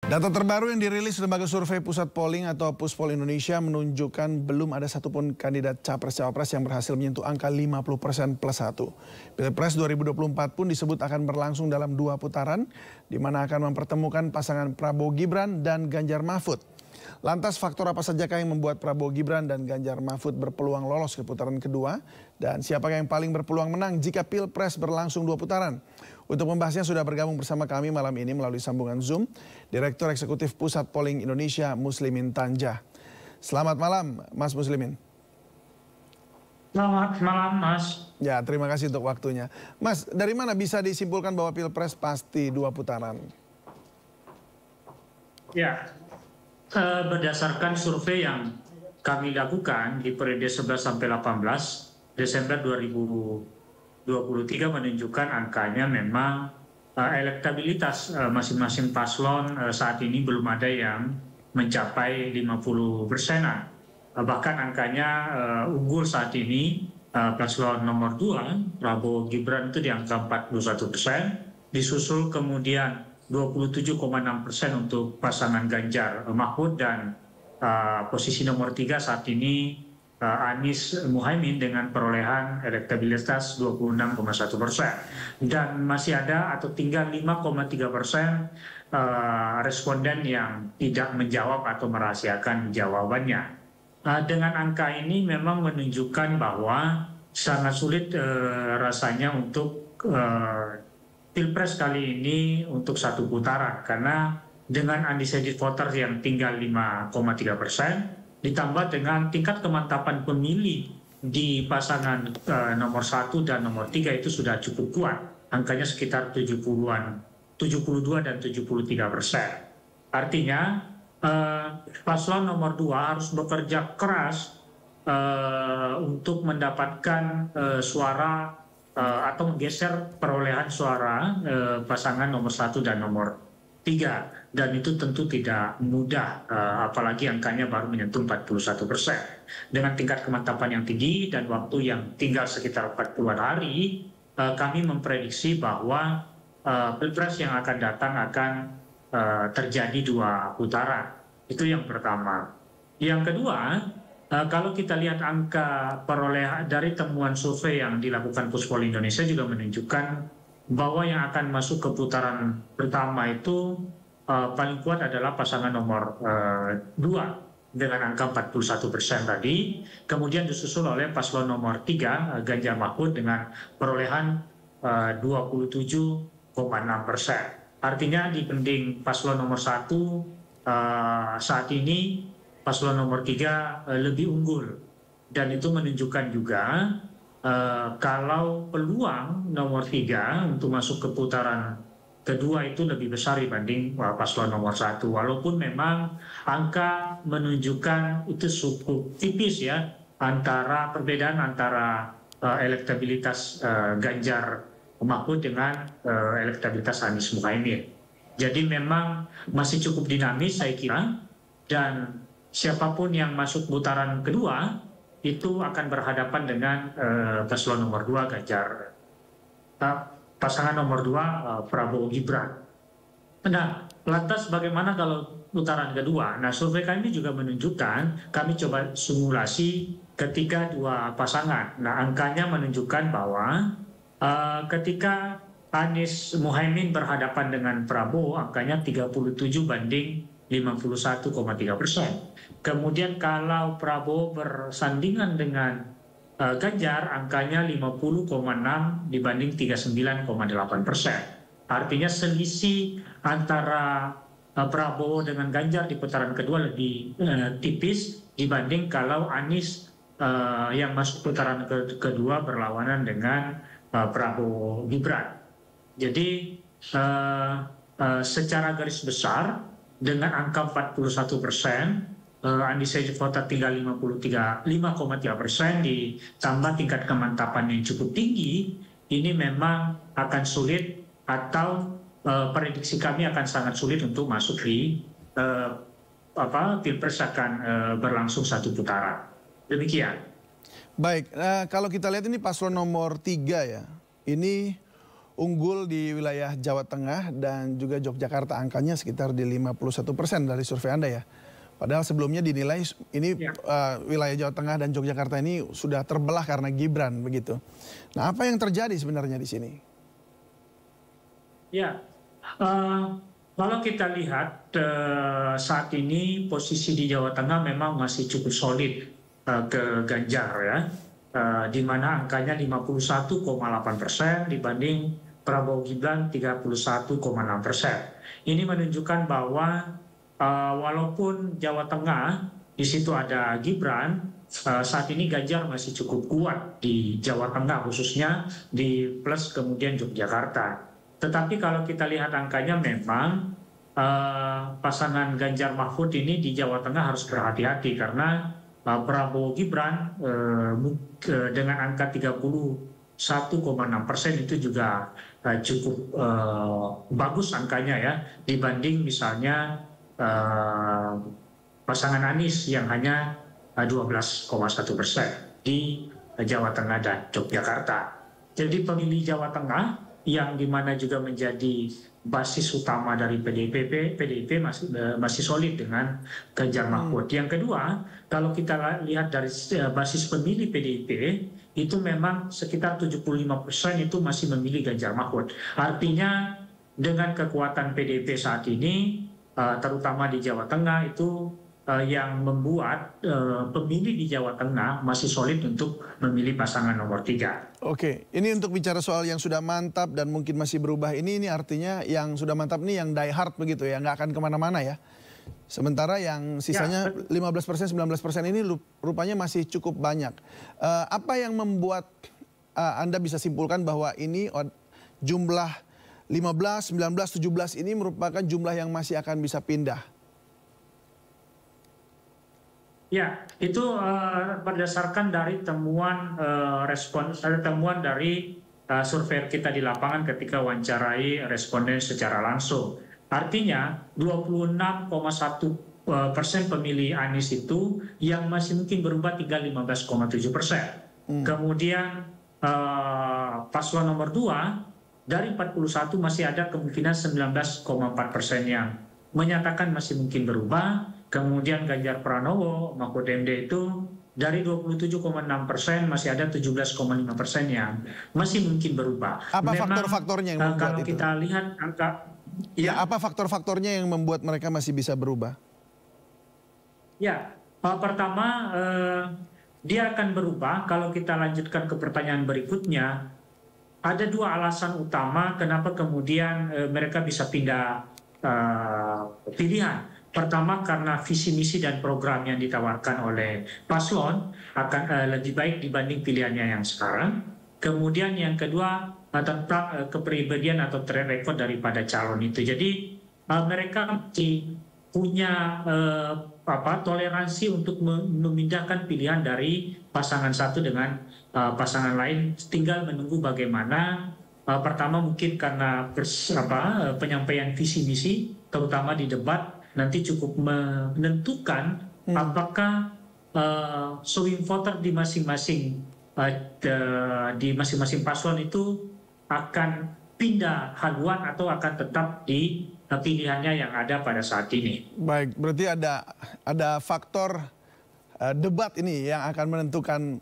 Data terbaru yang dirilis Lembaga Survei Pusat Polling atau Puspol Indonesia menunjukkan belum ada satupun kandidat capres-cawapres yang berhasil menyentuh angka 50% plus 1. Pilpres 2024 pun disebut akan berlangsung dalam 2 putaran, di mana akan mempertemukan pasangan Prabowo Gibran dan Ganjar Mahfud. Lantas faktor apa sajakah yang membuat Prabowo Gibran dan Ganjar Mahfud berpeluang lolos ke putaran kedua? Dan siapakah yang paling berpeluang menang jika Pilpres berlangsung 2 putaran? Untuk membahasnya sudah bergabung bersama kami malam ini melalui sambungan Zoom, Direktur Eksekutif Pusat Polling Indonesia, Muslimin Tanjah. Selamat malam, Mas Muslimin. Selamat malam, Mas. Ya, terima kasih untuk waktunya. Mas, dari mana bisa disimpulkan bahwa Pilpres pasti 2 putaran? Ya, berdasarkan survei yang kami lakukan di periode 11 sampai 18 Desember 2023 menunjukkan angkanya memang elektabilitas masing-masing paslon saat ini belum ada yang mencapai 50%-an. Bahkan angkanya unggul saat ini paslon nomor 2, Prabowo Gibran itu di angka 41%, disusul kemudian 27,6% untuk pasangan Ganjar Mahfud dan posisi nomor 3 saat ini Anies Muhaimin dengan perolehan elektabilitas 26,1%, dan masih ada atau tinggal 5,3% responden yang tidak menjawab atau merahasiakan jawabannya. Dengan angka ini memang menunjukkan bahwa sangat sulit rasanya untuk Pilpres kali ini untuk 1 putaran, karena dengan undecided voters yang tinggal 5,3%, ditambah dengan tingkat kemantapan pemilih di pasangan nomor 1 dan nomor 3 itu sudah cukup kuat. Angkanya sekitar 70-an, 72 dan 73%. Artinya paslon nomor 2 harus bekerja keras untuk mendapatkan suara atau menggeser perolehan suara pasangan nomor 1 dan nomor 3. Dan itu tentu tidak mudah, apalagi angkanya baru menyentuh 41%. Dengan tingkat kemantapan yang tinggi dan waktu yang tinggal sekitar 40 hari, kami memprediksi bahwa Pilpres yang akan datang akan terjadi 2 putaran. Itu yang pertama. Yang kedua, kalau kita lihat angka perolehan dari temuan survei yang dilakukan Puspol Indonesia juga menunjukkan bahwa yang akan masuk ke putaran pertama itu paling kuat adalah pasangan nomor 2 dengan angka 41% tadi, kemudian disusul oleh paslon nomor 3 Ganjar Mahfud dengan perolehan 27,6%. Artinya dibanding paslon nomor 1 saat ini paslon nomor 3 lebih unggul, dan itu menunjukkan juga kalau peluang nomor 3 untuk masuk ke putaran kedua itu lebih besar dibanding paslon nomor 1. Walaupun memang angka menunjukkan itu cukup tipis ya, perbedaan antara elektabilitas Ganjar Mahfud dengan elektabilitas Anies Muhaimin. Jadi memang masih cukup dinamis saya kira, dan siapapun yang masuk putaran kedua itu akan berhadapan dengan paslon nomor 2 Ganjar, pasangan nomor 2 Prabowo Gibran. Nah, lantas bagaimana kalau putaran kedua? Nah, survei kami juga menunjukkan, kami coba simulasi ketika 2 pasangan. Nah, angkanya menunjukkan bahwa ketika Anies Muhaimin berhadapan dengan Prabowo, angkanya 37 banding 51,3%. Kemudian kalau Prabowo bersandingan dengan Ganjar, angkanya 50,6 dibanding 39,8%. Artinya selisih antara Prabowo dengan Ganjar di putaran kedua lebih tipis dibanding kalau Anies yang masuk putaran kedua berlawanan dengan Prabowo Gibran. Jadi secara garis besar dengan angka 41%, undecided voter tinggal 5,3% ditambah tingkat kemantapan yang cukup tinggi, ini memang akan sulit, atau prediksi kami akan sangat sulit untuk masuk di Pilpres akan berlangsung 1 putaran. Demikian. Baik, kalau kita lihat ini paslon nomor 3 ya, ini unggul di wilayah Jawa Tengah dan juga Yogyakarta, angkanya sekitar di 51% dari survei Anda ya. Padahal sebelumnya dinilai ini wilayah Jawa Tengah dan Yogyakarta ini sudah terbelah karena Gibran begitu. Nah, apa yang terjadi sebenarnya di sini? Ya, kalau kita lihat saat ini posisi di Jawa Tengah memang masih cukup solid ke Ganjar ya, di mana angkanya 51,8% dibanding Prabowo Gibran 31,6%. Ini menunjukkan bahwa walaupun Jawa Tengah di situ ada Gibran, saat ini Ganjar masih cukup kuat di Jawa Tengah, khususnya di plus kemudian Yogyakarta. Tetapi kalau kita lihat angkanya memang pasangan Ganjar Mahfud ini di Jawa Tengah harus berhati-hati karena Prabowo Gibran dengan angka 31,6% itu juga cukup bagus angkanya ya, dibanding misalnya pasangan Anies yang hanya 12,1% di Jawa Tengah dan Yogyakarta. Jadi pemilih Jawa Tengah yang dimana juga menjadi basis utama dari PDIP masih solid dengan Ganjar Mahfud. Yang kedua, kalau kita lihat dari basis pemilih PDIP, itu memang sekitar 75% itu masih memilih Ganjar Mahfud. Artinya dengan kekuatan PDIP saat ini, terutama di Jawa Tengah itu yang membuat pemilih di Jawa Tengah masih solid untuk memilih pasangan nomor 3. Oke, ini untuk bicara soal yang sudah mantap dan mungkin masih berubah. Ini artinya yang sudah mantap ini yang die hard begitu ya, nggak akan kemana-mana ya. Sementara yang sisanya 15%, 19% ini rupanya masih cukup banyak. Apa yang membuat Anda bisa simpulkan bahwa ini jumlah 15, 19, 17 ini merupakan jumlah yang masih akan bisa pindah? Ya, itu berdasarkan dari temuan temuan dari survei kita di lapangan ketika wawancarai responden secara langsung. Artinya 26,1% pemilih Anies itu yang masih mungkin berubah tinggal 15,7%. Kemudian paslon nomor 2 dari 41 masih ada kemungkinan 19,4% yang menyatakan masih mungkin berubah. Kemudian Ganjar Pranowo, Mahfud MD itu dari 27,6% masih ada 17,5% yang masih mungkin berubah. Apa faktor-faktornya yang membuat kalau itu? kita lihat angka, apa faktor-faktornya yang membuat mereka masih bisa berubah? Ya, pertama dia akan berubah. Kalau kita lanjutkan ke pertanyaan berikutnya, ada dua alasan utama kenapa kemudian mereka bisa pindah pilihan. Pertama, karena visi misi dan program yang ditawarkan oleh paslon akan lebih baik dibanding pilihannya yang sekarang. Kemudian yang kedua, tentang kepribadian atau track record daripada calon itu. Jadi mereka punya toleransi untuk memindahkan pilihan dari pasangan satu dengan pasangan lain. Tinggal menunggu bagaimana. Pertama mungkin karena penyampaian visi misi, terutama di debat, nanti cukup menentukan apakah swing voter di masing-masing paslon itu akan pindah haluan atau akan tetap di pilihannya yang ada pada saat ini. Baik, berarti ada faktor debat ini yang akan menentukan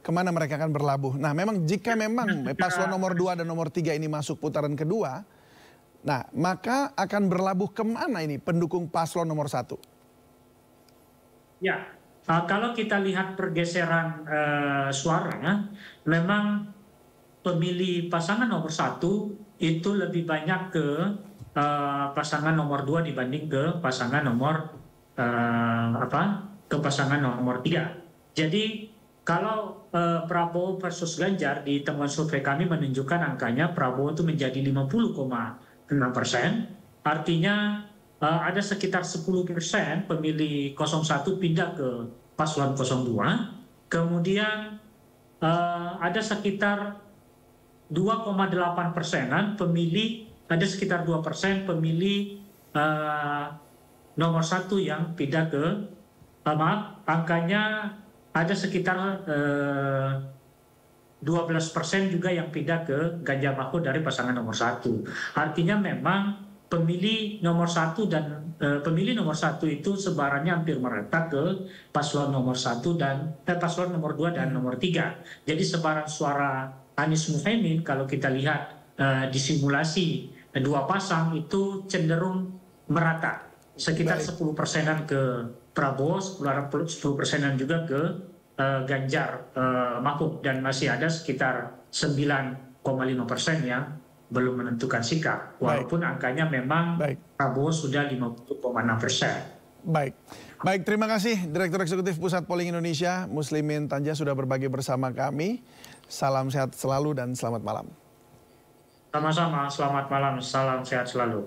kemana mereka akan berlabuh. Nah, memang jika memang paslon nomor 2 dan nomor 3 ini masuk putaran kedua, nah, maka akan berlabuh kemana ini pendukung paslon nomor 1? Ya, kalau kita lihat pergeseran suara, memang pemilih pasangan nomor 1 itu lebih banyak ke pasangan nomor 2 dibanding ke pasangan nomor pasangan nomor 3. Jadi kalau Prabowo versus Ganjar di temuan survei kami menunjukkan angkanya Prabowo itu menjadi 50,6%, artinya ada sekitar 10% pemilih 01 pindah ke paslon 02, kemudian ada sekitar 2,8%-an pemilih, ada sekitar 2% pemilih nomor 1 yang pindah ke, angkanya ada sekitar 2 12% juga yang pindah ke Ganjar Mahfud dari pasangan nomor 1. Artinya memang pemilih nomor 1 dan pemilih nomor 1 itu sebarannya hampir merata ke paslon nomor 1 dan paslon nomor 2 dan nomor 3. Jadi sebaran suara Anies Muhaimin kalau kita lihat di simulasi dua pasang itu cenderung merata. Sekitar 10%-an ke Prabowo, 10%-an juga ke Ganjar Mahfud, dan masih ada sekitar 9,5% yang belum menentukan sikap. Walaupun angkanya memang Prabowo sudah 50,6%. Baik, terima kasih Direktur Eksekutif Pusat Polling Indonesia, Muslimin Tanja sudah berbagi bersama kami. Salam sehat selalu dan selamat malam. Sama-sama, selamat malam, salam sehat selalu.